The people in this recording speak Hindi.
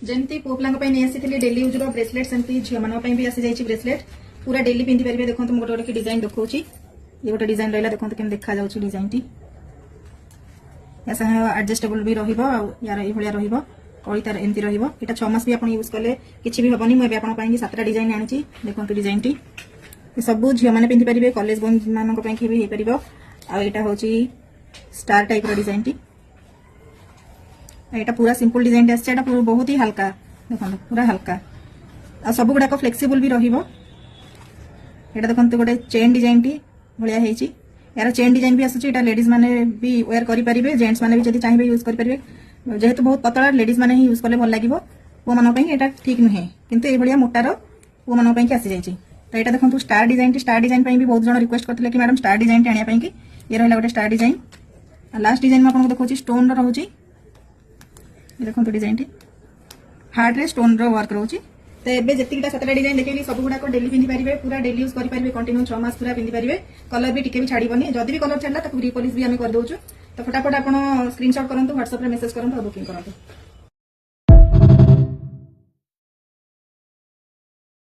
जमती पुओ पिला नहीं आसी डेली यूज ब्रेसलेट सेमती झील मान भी आसी जाइए ब्रेसलेट पूरा डेली पिंधि पारे। देखो गोटे गोटे डिजाइन देखा ये गोटे डिजाइन रहा देखो केम देखा जाऊँ डिजाइन टी या संगे एडजस्टेबल भी यार ये कड़ी तार एमती रहा 6 मास भी आप यूज कले किसी भी हेनी मुझे आपंपाई 7टा डिजाइन आनी देखो डिजाइन टी सब झील मैंने पिंधि पारे कॉलेज मान भी हो पार। आईटा हूँ स्टार टाइप डिजाइन टी यहाँ पूरा सिंपल डिजाइन आसा बहुत ही हल्का देखो पूरा हल्का आ सब गुड़ाक फ्लेक्सिबल भी रहा। देखो गोटे चेन डिजाइन टी भाया यार चेन डिजाइन भी आसूँ लेडीज मैंने भी वेयर करेंगे जेंट्स मैंने भी चाहिए यूज करेंगे जेहेतु बहुत पतला लेडीज मैंने ही यूज कले भल लगे पुओ मानी यहाँ ठीक नुहे कितु ये मोटार पुओ मानी आसी जाइए। तो यहाँ देखो स्टार डिजाइन भी बहुत जन रिक्वेस्ट करते कि मैडम स्टार डिजाइन आने की ये रहा गोटे स्टार डिजाइन। लास्ट डिजाइन में आपको देखो स्टोन रोचे देखो डिजाइन टी हार्ट रे स्टोन रो वर्क रोचे। तो ये जितकीटा 7टा डिजाइन देखिए सब गुड़ाक डेली पिंधि पारे पूरा डेली यूज करेंगे कंटिन्यू 6 मास पूरा पिंधि पारे कलर भी टिके भी छाड़बनी जदि भी कलर छाड़ा रिपॉलिश भी आम करदे। तो फटाफट आप स्क्रीनशॉट करूँ व्हाट्सएप रे मेसेज करूँ बुकिंग करूँ।